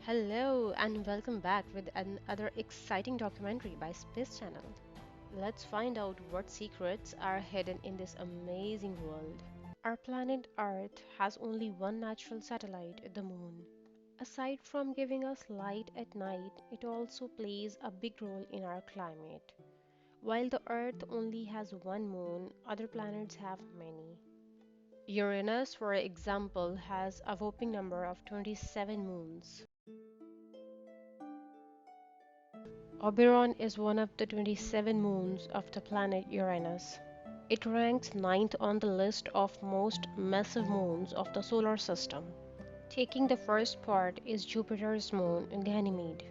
Hello and welcome back with another exciting documentary by Space Channel. Let's find out what secrets are hidden in this amazing world. Our planet Earth has only one natural satellite, the Moon. Aside from giving us light at night, it also plays a big role in our climate. While the Earth only has one moon, other planets have many. Uranus, for example, has a whopping number of 27 moons. Oberon is one of the 27 moons of the planet Uranus. It ranks ninth on the list of most massive moons of the solar system. Taking the first spot is Jupiter's moon, Ganymede.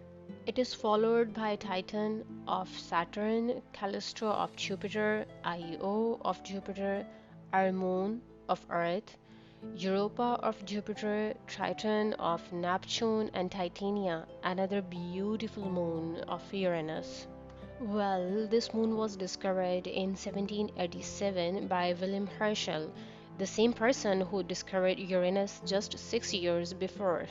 It is followed by Titan of Saturn, Callisto of Jupiter, Io of Jupiter, our moon of Earth, Europa of Jupiter, Triton of Neptune, and Titania, another beautiful moon of Uranus. Well, this moon was discovered in 1787 by William Herschel, the same person who discovered Uranus just 6 years before.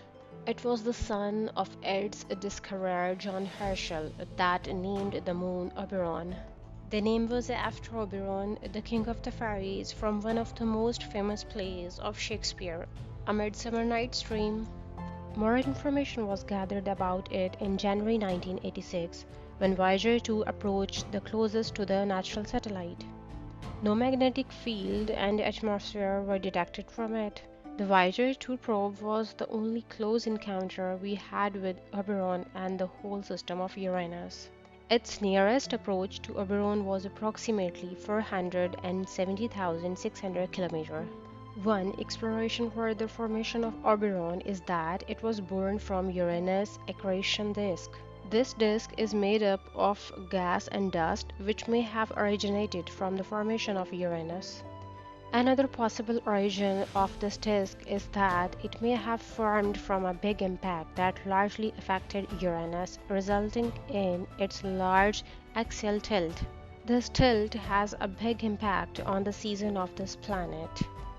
It was the son of Earth's discoverer John Herschel that named the moon Oberon. The name was after Oberon, the king of the fairies, from one of the most famous plays of Shakespeare, A Midsummer Night's Dream. More information was gathered about it in January 1986 when Voyager 2 approached the closest to the natural satellite. No magnetic field and atmosphere were detected from it. The Voyager 2 probe was the only close encounter we had with Oberon and the whole system of Uranus. Its nearest approach to Oberon was approximately 470,600 km. One explanation for the formation of Oberon is that it was born from Uranus' accretion disk. This disk is made up of gas and dust, which may have originated from the formation of Uranus. Another possible origin of this disk is that it may have formed from a big impact that largely affected Uranus, resulting in its large axial tilt. This tilt has a big impact on the season of this planet.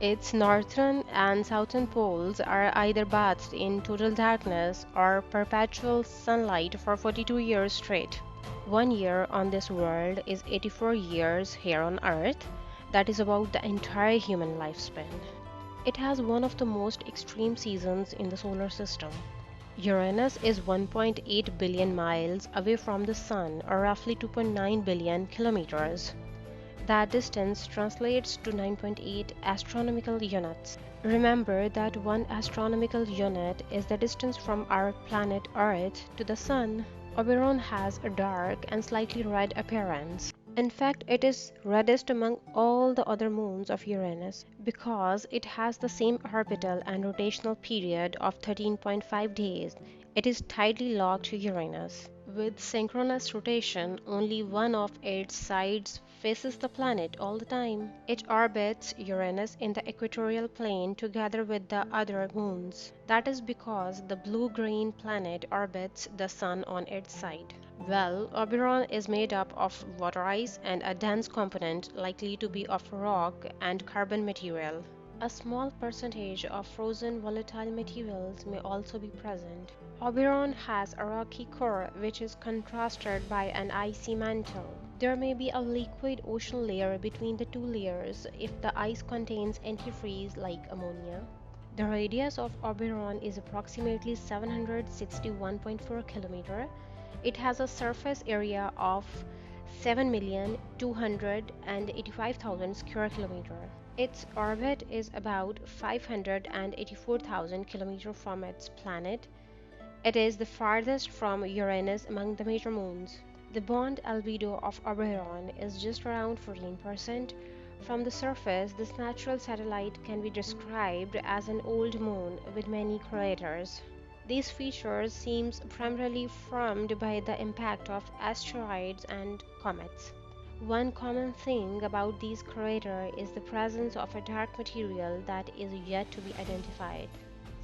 Its northern and southern poles are either bathed in total darkness or perpetual sunlight for 42 years straight. 1 year on this world is 84 years here on Earth. That is about the entire human lifespan. It has one of the most extreme seasons in the solar system. Uranus is 1.8 billion miles away from the Sun, or roughly 2.9 billion kilometers. That distance translates to 9.8 astronomical units. Remember that one astronomical unit is the distance from our planet Earth to the Sun. Oberon has a dark and slightly red appearance. In fact, it is reddest among all the other moons of Uranus because it has the same orbital and rotational period of 13.5 days. It is tightly locked to Uranus. With synchronous rotation, only one of its sides faces the planet all the time. It orbits Uranus in the equatorial plane together with the other moons. That is because the blue-green planet orbits the Sun on its side. Well, Oberon is made up of water ice and a dense component likely to be of rock and carbon material. A small percentage of frozen volatile materials may also be present. Oberon has a rocky core which is contrasted by an icy mantle. There may be a liquid ocean layer between the two layers if the ice contains antifreeze like ammonia. The radius of Oberon is approximately 761.4 km. It has a surface area of 7,285,000 square kilometers. Its orbit is about 584,000 km from its planet. It is the farthest from Uranus among the major moons. The bond albedo of Oberon is just around 14%. From the surface, this natural satellite can be described as an old moon with many craters. These features seem primarily formed by the impact of asteroids and comets. One common thing about these craters is the presence of a dark material that is yet to be identified.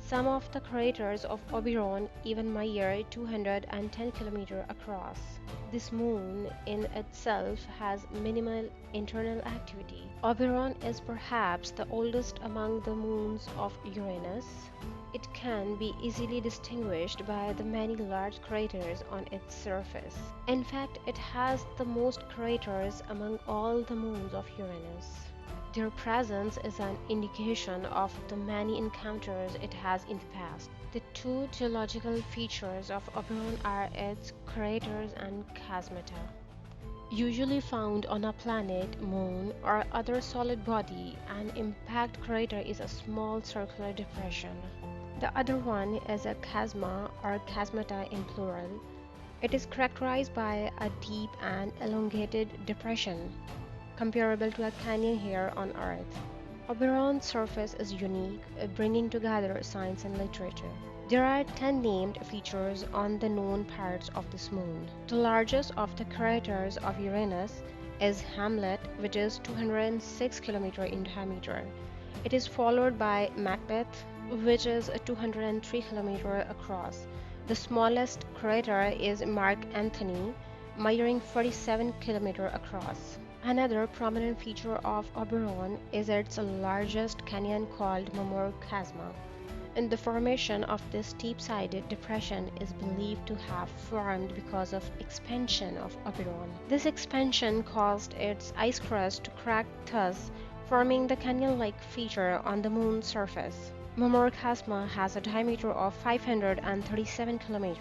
Some of the craters of Oberon even measure 210 km across. This moon in itself has minimal internal activity. Oberon is perhaps the oldest among the moons of Uranus. It can be easily distinguished by the many large craters on its surface. In fact, it has the most craters among all the moons of Uranus. Their presence is an indication of the many encounters it has in the past. The two geological features of Oberon are its craters and chasmata. Usually found on a planet, moon, or other solid body, an impact crater is a small circular depression. The other one is a chasma or chasmata in plural. It is characterized by a deep and elongated depression, comparable to a canyon here on Earth. Oberon's surface is unique, bringing together science and literature. There are 10 named features on the known parts of this moon. The largest of the craters of Uranus is Hamlet, which is 206 km in diameter. It is followed by Macbeth, which is 203 km across. The smallest crater is Mark Antony, measuring 47 km across. Another prominent feature of Oberon is its largest canyon called Mammoth Chasma. And the formation of this steep-sided depression is believed to have formed because of expansion of Oberon. This expansion caused its ice crust to crack, thus forming the canyon-like feature on the moon's surface. Mammoth Chasma has a diameter of 537 km.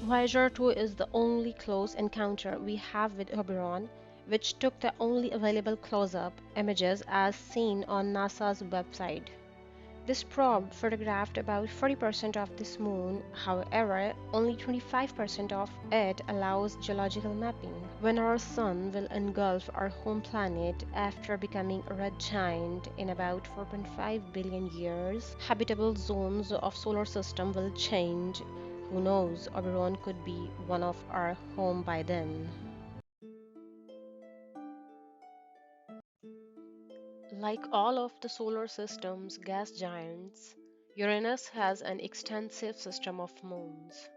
Voyager 2 is the only close encounter we have with Oberon, which took the only available close-up images as seen on NASA's website. This probe photographed about 40% of this moon, however, only 25% of it allows geological mapping. When our Sun will engulf our home planet after becoming a red giant in about 4.5 billion years, habitable zones of solar system will change. Who knows, Oberon could be one of our home by then. Like all of the solar system's gas giants, Uranus has an extensive system of moons.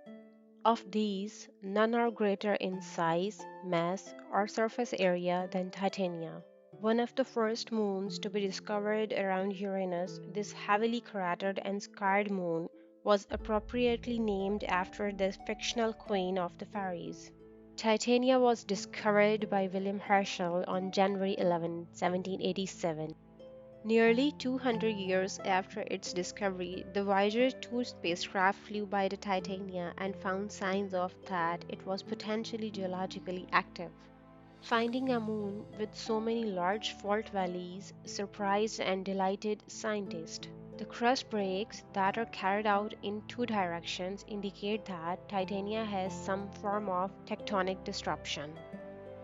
Of these, none are greater in size, mass, or surface area than Titania. One of the first moons to be discovered around Uranus, this heavily cratered and scarred moon was appropriately named after the fictional queen of the fairies. Titania was discovered by William Herschel on January 11, 1787. Nearly 200 years after its discovery, the Voyager 2 spacecraft flew by the Titania and found signs of that it was potentially geologically active. Finding a moon with so many large fault valleys surprised and delighted scientists. The crust breaks that are carried out in two directions indicate that Titania has some form of tectonic disruption.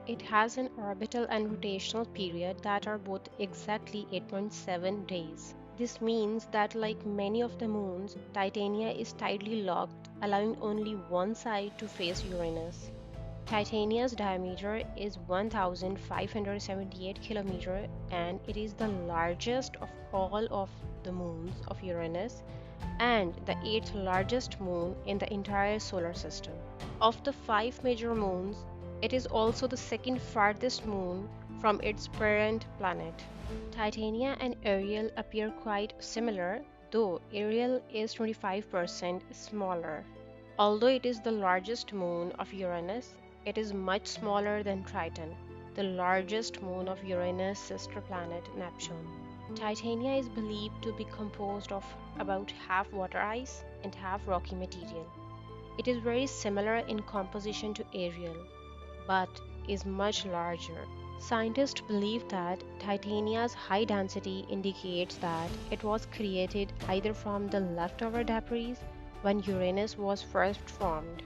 It has an orbital and rotational period that are both exactly 8.7 days. This means that like many of the moons, Titania is tidally locked, allowing only one side to face Uranus. Titania's diameter is 1,578 km and it is the largest of all of the moons of Uranus and the eighth largest moon in the entire solar system. Of the five major moons, it is also the second farthest moon from its parent planet. Titania and Ariel appear quite similar, though Ariel is 25% smaller. Although it is the largest moon of Uranus, it is much smaller than Triton, the largest moon of Uranus' sister planet Neptune. Titania is believed to be composed of about half water ice and half rocky material. It is very similar in composition to Ariel, but is much larger. Scientists believe that Titania's high density indicates that it was created either from the leftover debris when Uranus was first formed,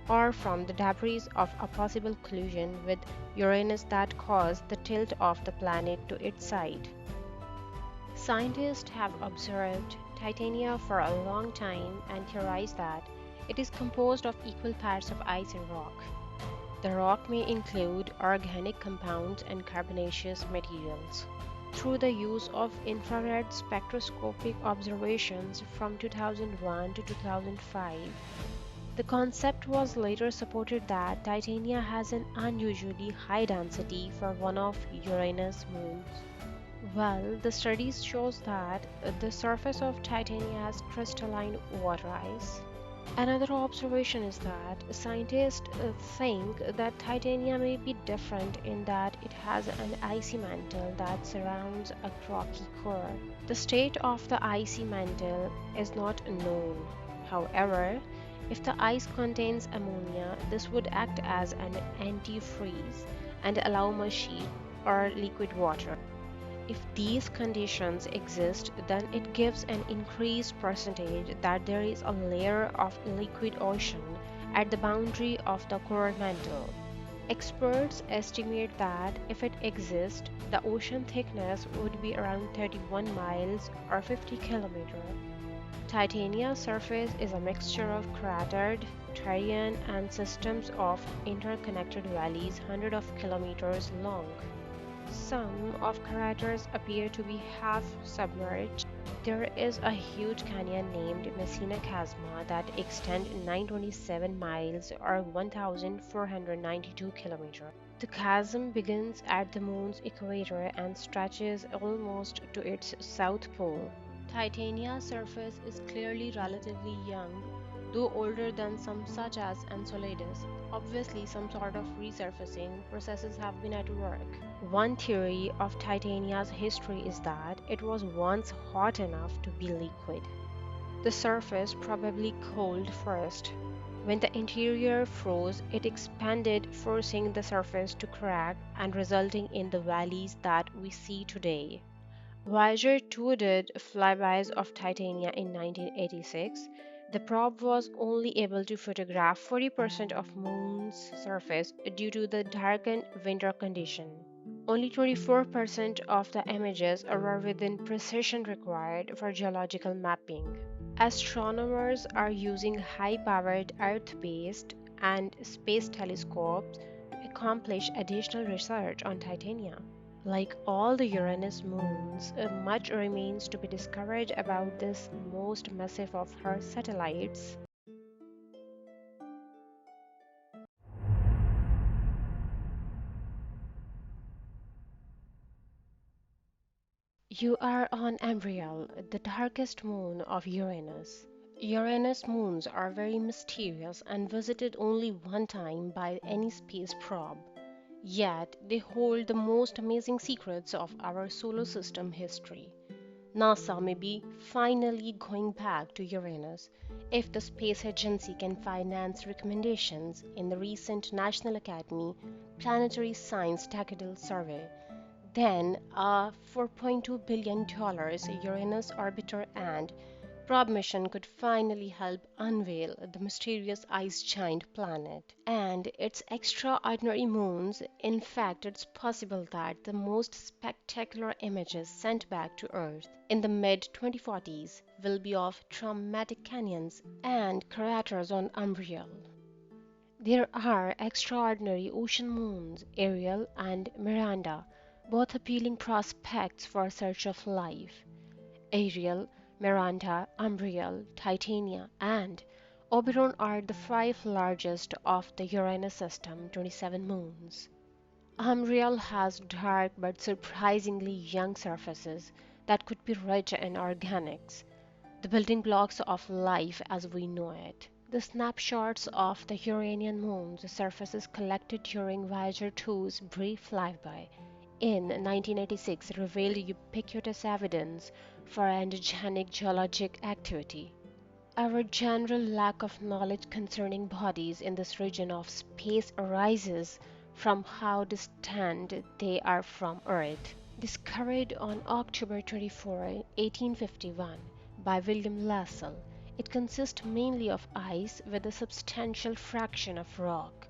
or from the debris of a possible collision with Uranus that caused the tilt of the planet to its side. Scientists have observed Titania for a long time and theorized that it is composed of equal parts of ice and rock. The rock may include organic compounds and carbonaceous materials. Through the use of infrared spectroscopic observations from 2001 to 2005, the concept was later supported that Titania has an unusually high density for one of Uranus' moons. Well, the studies shows that the surface of Titania has crystalline water ice. Another observation is that scientists think that Titania may be different in that it has an icy mantle that surrounds a rocky core. The state of the icy mantle is not known. However, if the ice contains ammonia, this would act as an antifreeze and allow mushy or liquid water. If these conditions exist, then it gives an increased percentage that there is a layer of liquid ocean at the boundary of the core mantle. Experts estimate that if it exists, the ocean thickness would be around 31 miles or 50 kilometers. Titania's surface is a mixture of cratered terrain and systems of interconnected valleys hundreds of kilometers long. Some of craters appear to be half submerged. There is a huge canyon named Messina Chasma that extends 927 miles or 1,492 kilometers. The chasm begins at the moon's equator and stretches almost to its south pole. Titania's surface is clearly relatively young, though older than some such as Enceladus. Obviously, some sort of resurfacing processes have been at work. One theory of Titania's history is that it was once hot enough to be liquid. The surface probably cooled first. When the interior froze, it expanded, forcing the surface to crack and resulting in the valleys that we see today. Voyager 2 did flybys of Titania in 1986. The probe was only able to photograph 40% of Moon's surface due to the darkened winter condition. Only 24% of the images were within precision required for geological mapping. Astronomers are using high-powered Earth-based and space telescopes to accomplish additional research on Titania. Like all the Uranus moons, much remains to be discovered about this most massive of her satellites. You are on Umbriel, the darkest moon of Uranus. Uranus moons are very mysterious and visited only one time by any space probe. Yet they hold the most amazing secrets of our solar system history. NASA may be finally going back to Uranus if the space agency can finance recommendations in the recent National Academy Planetary Science Decadal Survey. Then a $4.2 billion Uranus orbiter and probe mission could finally help unveil the mysterious ice giant planet and its extraordinary moons. In fact, it's possible that the most spectacular images sent back to Earth in the mid 2040s will be of traumatic canyons and craters on Umbriel. There are extraordinary ocean moons, Ariel and Miranda, both appealing prospects for search of life. Ariel, Miranda, Umbriel, Titania, and Oberon are the five largest of the Uranus System 27 moons. Umbriel has dark but surprisingly young surfaces that could be rich in organics, the building blocks of life as we know it. The snapshots of the Uranian moon's surfaces collected during Voyager 2's brief flyby in 1986 revealed ubiquitous evidence for endogenic geologic activity. Our general lack of knowledge concerning bodies in this region of space arises from how distant they are from Earth. Discovered on October 24, 1851, by William Lassell, it consists mainly of ice with a substantial fraction of rock,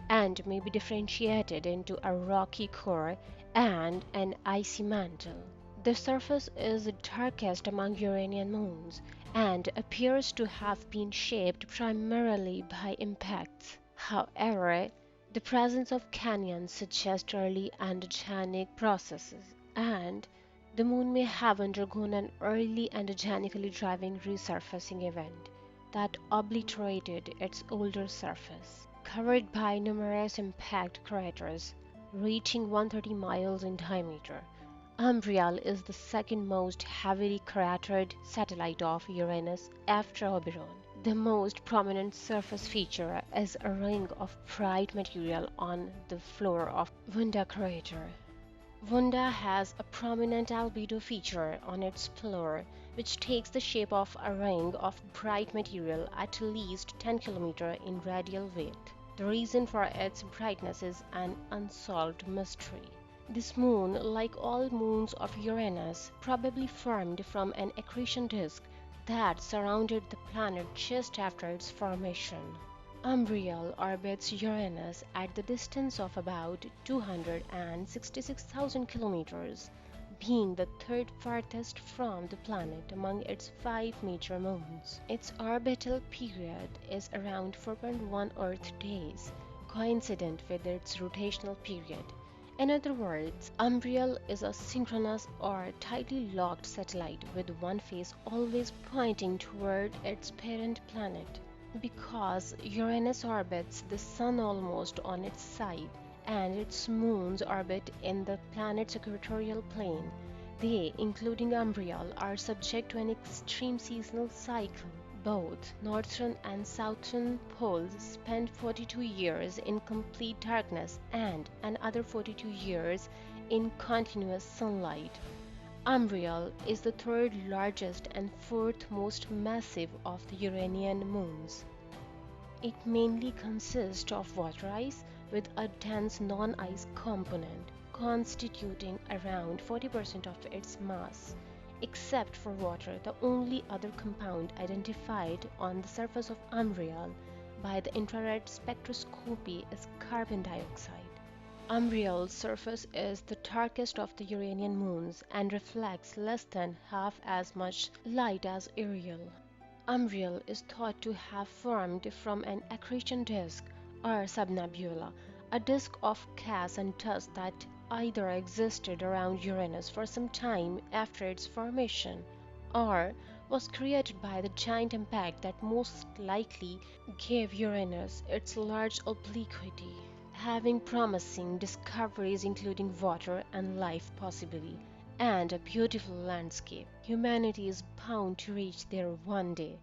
and may be differentiated into a rocky core and an icy mantle. The surface is the darkest among Uranian moons and appears to have been shaped primarily by impacts. However, the presence of canyons suggests early endogenic processes, and the moon may have undergone an early endogenically driving resurfacing event that obliterated its older surface. Covered by numerous impact craters reaching 130 miles in diameter, Umbriel is the second most heavily cratered satellite of Uranus after Oberon. The most prominent surface feature is a ring of bright material on the floor of Vunda crater. Vunda has a prominent albedo feature on its floor, which takes the shape of a ring of bright material at least 10 km in radial width. The reason for its brightness is an unsolved mystery. This moon, like all moons of Uranus, probably formed from an accretion disk that surrounded the planet just after its formation. Umbriel orbits Uranus at the distance of about 266,000 kilometers, being the third farthest from the planet among its five major moons. Its orbital period is around 4.1 Earth days, coincident with its rotational period. In other words, Umbriel is a synchronous or tightly locked satellite with one face always pointing toward its parent planet. Because Uranus orbits the Sun almost on its side, and its moons orbit in the planet's equatorial plane, they, including Umbriel, are subject to an extreme seasonal cycle. Both northern and southern poles spend 42 years in complete darkness and another 42 years in continuous sunlight. Umbriel is the third largest and fourth most massive of the Uranian moons. It mainly consists of water ice with a dense non-ice component, constituting around 40% of its mass. Except for water, the only other compound identified on the surface of Umbriel by the infrared spectroscopy is carbon dioxide. Umbriel's surface is the darkest of the Uranian moons and reflects less than half as much light as Ariel. Umbriel is thought to have formed from an accretion disk or subnebula, a disk of gas and dust that either existed around Uranus for some time after its formation or was created by the giant impact that most likely gave Uranus its large obliquity, having promising discoveries including water and life possibly, and a beautiful landscape. Humanity is bound to reach there one day.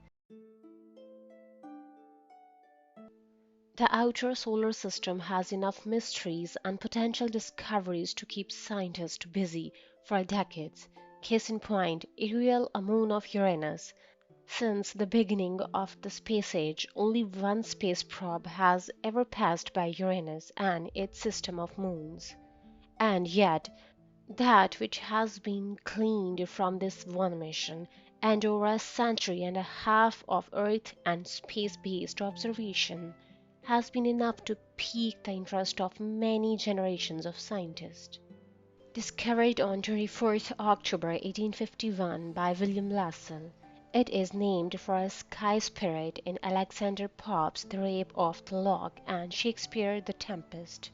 The outer solar system has enough mysteries and potential discoveries to keep scientists busy for decades. Case in point, Ariel, a moon of Uranus. Since the beginning of the space age, only one space probe has ever passed by Uranus and its system of moons. And yet, that which has been gleaned from this one mission, and over a century and a half of Earth and space-based observation, has been enough to pique the interest of many generations of scientists. Discovered on 24th October 1851 by William Lassell, it is named for a sky spirit in Alexander Pope's The Rape of the Lock and Shakespeare The Tempest.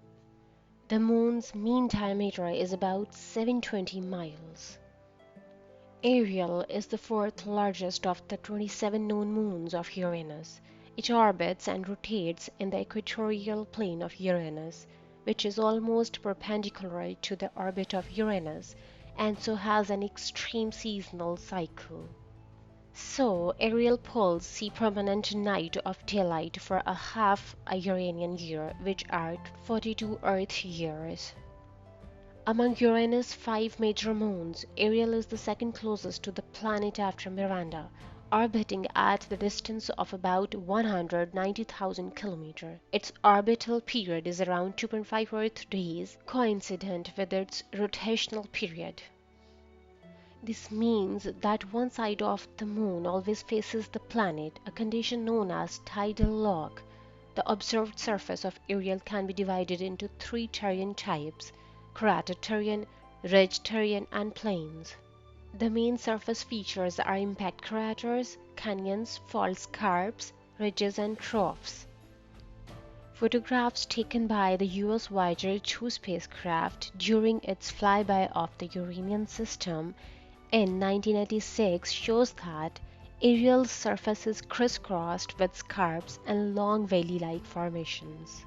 The moon's mean diameter is about 720 miles. Ariel is the fourth largest of the 27 known moons of Uranus. It orbits and rotates in the equatorial plane of Uranus, which is almost perpendicular to the orbit of Uranus, and so has an extreme seasonal cycle. So, Ariel poles see permanent night of daylight for a half a Uranian year, which are 42 Earth years. Among Uranus' five major moons, Ariel is the second closest to the planet after Miranda, orbiting at the distance of about 190,000 km. Its orbital period is around 2.5 Earth days, coincident with its rotational period. This means that one side of the moon always faces the planet, a condition known as tidal lock. The observed surface of Ariel can be divided into three terrain types: crater terrain, ridge terrain, and plains. The main surface features are impact craters, canyons, fault scarps, ridges, and troughs. Photographs taken by the US Voyager 2 spacecraft during its flyby of the Uranus System in 1986 shows that Ariel's surface is crisscrossed with scarps and long valley-like formations.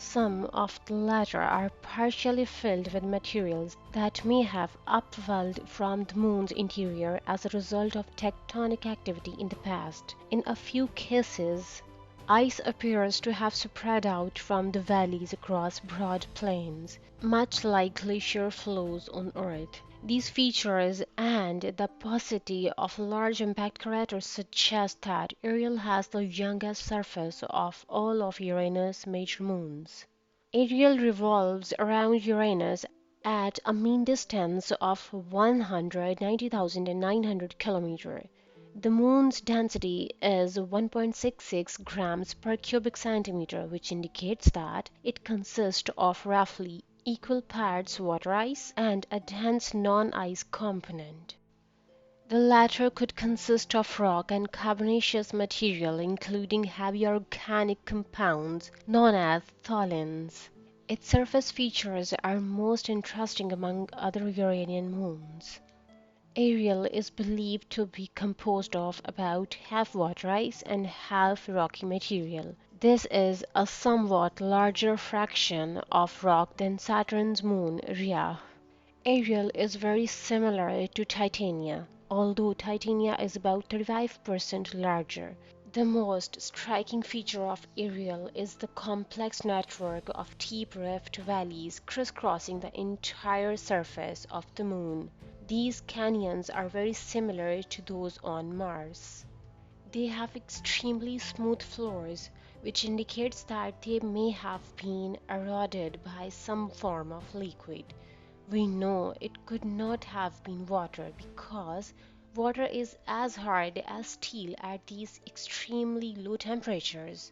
Some of the latter are partially filled with materials that may have upwelled from the Moon's interior as a result of tectonic activity in the past. In a few cases, ice appears to have spread out from the valleys across broad plains, much like glacier flows on Earth. These features and the paucity of large impact craters suggest that Ariel has the youngest surface of all of Uranus' major moons. Ariel revolves around Uranus at a mean distance of 190,900 kilometers. The Moon's density is 1.66 grams per cubic centimeter, which indicates that it consists of roughly equal parts water ice and a dense non-ice component. The latter could consist of rock and carbonaceous material, including heavy organic compounds known as tholins. Its surface features are most interesting among other Uranian moons. Ariel is believed to be composed of about half water ice and half rocky material. This is a somewhat larger fraction of rock than Saturn's moon Rhea. Ariel is very similar to Titania, although Titania is about 35% larger. The most striking feature of Ariel is the complex network of deep rift valleys crisscrossing the entire surface of the Moon. These canyons are very similar to those on Mars. They have extremely smooth floors, which indicates that they may have been eroded by some form of liquid. We know it could not have been water because water is as hard as steel at these extremely low temperatures.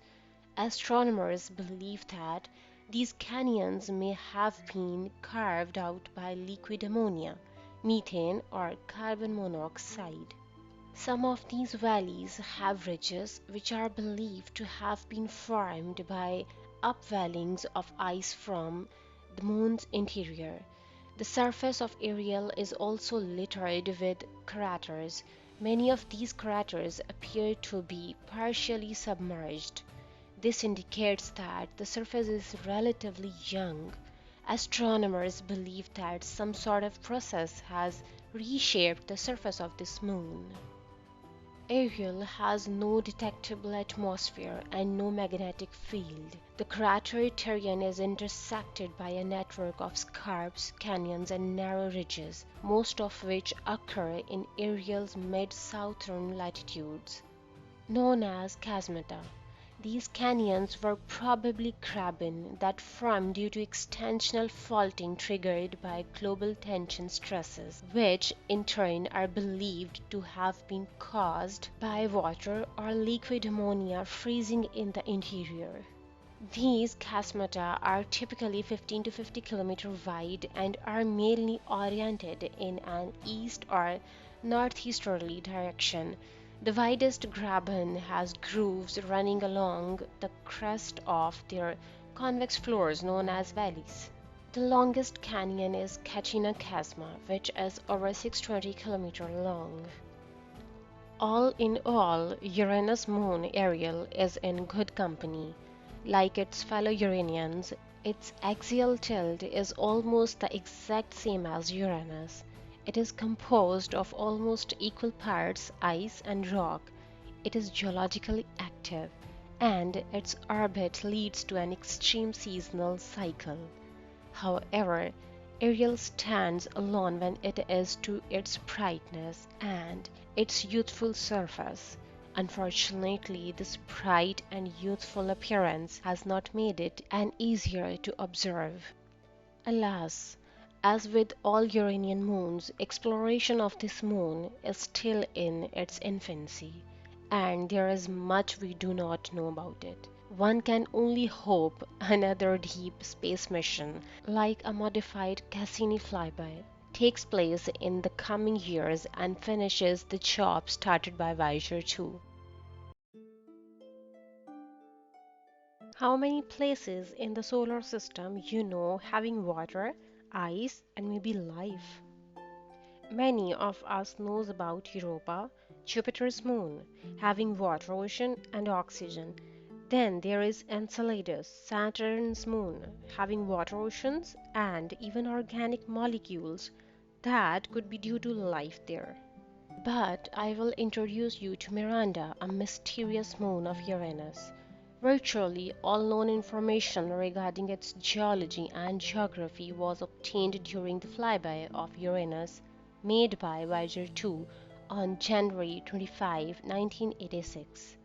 Astronomers believe that these canyons may have been carved out by liquid ammonia, methane, or carbon monoxide. Some of these valleys have ridges which are believed to have been formed by upwellings of ice from the Moon's interior. The surface of Ariel is also littered with craters. Many of these craters appear to be partially submerged. This indicates that the surface is relatively young. Astronomers believe that some sort of process has reshaped the surface of this moon. Ariel has no detectable atmosphere and no magnetic field. The crater terrain is intersected by a network of scarps, canyons, and narrow ridges, most of which occur in Ariel's mid-southern latitudes, known as chasmata. These canyons were probably graben that formed due to extensional faulting triggered by global tension stresses, which in turn are believed to have been caused by water or liquid ammonia freezing in the interior. These chasmata are typically 15 to 50 km wide and are mainly oriented in an east or northeasterly direction. The widest graben has grooves running along the crest of their convex floors known as valleys. The longest canyon is Kachina Chasma, which is over 620 km long. All in all, Uranus moon Ariel is in good company. Like its fellow Uranians, its axial tilt is almost the exact same as Uranus. It is composed of almost equal parts ice and rock. It is geologically active, and its orbit leads to an extreme seasonal cycle. However, Ariel stands alone when it is to its brightness and its youthful surface. Unfortunately, this bright and youthful appearance has not made it any easier to observe. Alas, as with all Uranian moons, exploration of this moon is still in its infancy, and there is much we do not know about it. One can only hope another deep space mission, like a modified Cassini flyby, takes place in the coming years and finishes the job started by Voyager 2. How many places in the solar system you know having water, ice, and maybe life? Many of us knows about Europa, Jupiter's moon, having water, ocean, and oxygen. Then there is Enceladus, Saturn's moon, having water oceans and even organic molecules that could be due to life there. But I will introduce you to Miranda, a mysterious moon of Uranus. Virtually all known information regarding its geology and geography was obtained during the flyby of Uranus made by Voyager 2 on January 25, 1986.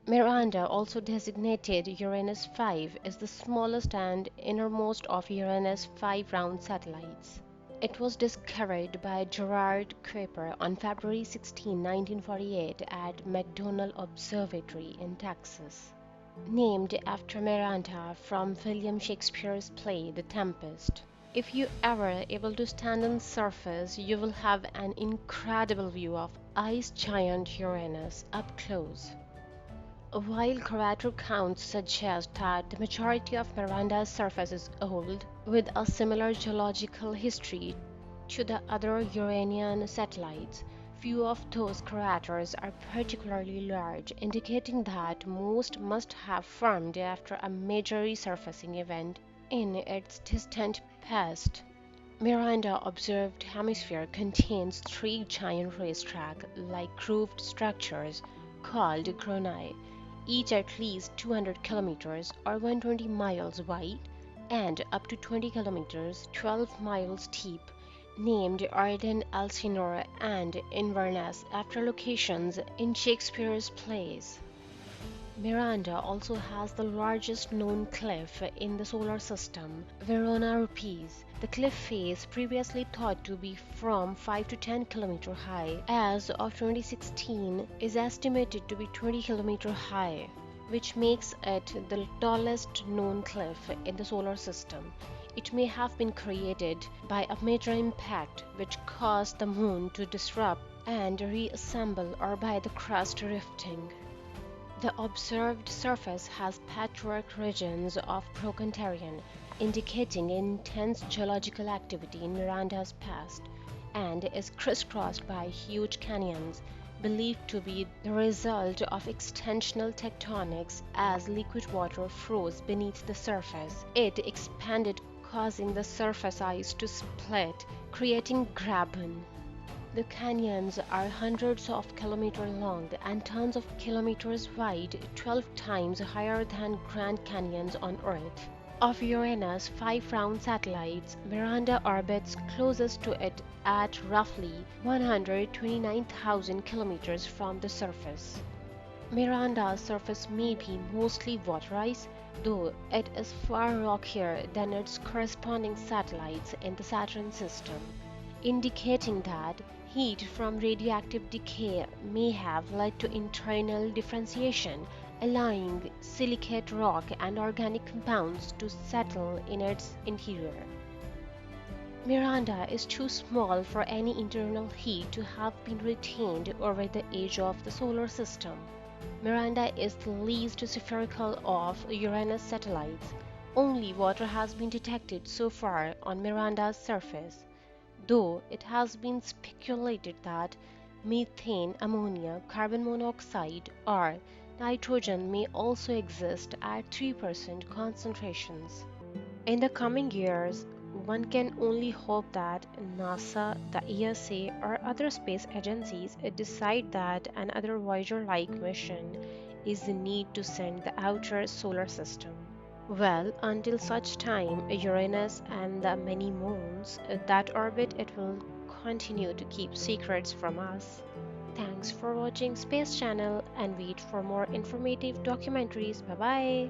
Miranda also designated Uranus 5 as the smallest and innermost of Uranus' five round satellites. It was discovered by Gerard Kuiper on February 16, 1948 at McDonnell Observatory in Texas. Named after Miranda from William Shakespeare's play The Tempest. If you ever able to stand on the surface, you will have an incredible view of ice giant Uranus up close. While crater counts suggest that the majority of Miranda's surface is old, with a similar geological history to the other Uranian satellites, few of those craters are particularly large, indicating that most must have formed after a major resurfacing event in its distant past. Miranda observed hemisphere contains three giant racetrack-like grooved structures called chronae, each at least 200 kilometers or 120 miles wide and up to 20 kilometers 12 miles deep, named Arden, Elsinore, and Inverness after locations in Shakespeare's plays. Miranda also has the largest known cliff in the solar system, Verona Rupes. The cliff face, previously thought to be from 5 to 10 km high, as of 2016 is estimated to be 20 km high, which makes it the tallest known cliff in the solar system. It may have been created by a major impact which caused the moon to disrupt and reassemble, or by the crust rifting. The observed surface has patchwork regions of broken terrain, indicating intense geological activity in Miranda's past, and is crisscrossed by huge canyons, believed to be the result of extensional tectonics. As liquid water froze beneath the surface, it expanded, causing the surface ice to split, creating graben. The canyons are hundreds of kilometers long and tons of kilometers wide, 12 times higher than Grand Canyons on Earth. Of Uranus' five round satellites, Miranda orbits closest to it at roughly 129,000 kilometers from the surface. Miranda's surface may be mostly water ice, though it is far rockier than its corresponding satellites in the Saturn system, indicating that heat from radioactive decay may have led to internal differentiation, allowing silicate rock and organic compounds to settle in its interior. Miranda is too small for any internal heat to have been retained over the age of the solar system. Miranda is the least spherical of Uranus satellites. Only water has been detected so far on Miranda's surface, though it has been speculated that methane, ammonia, carbon monoxide, or nitrogen may also exist at 3% concentrations. In the coming years, one can only hope that NASA, the ESA, or other space agencies decide that another Voyager-like mission is the need to send the outer solar system. Well, until such time, Uranus and the many moons that orbit it will continue to keep secrets from us. Thanks for watching Space Channel and wait for more informative documentaries. Bye bye.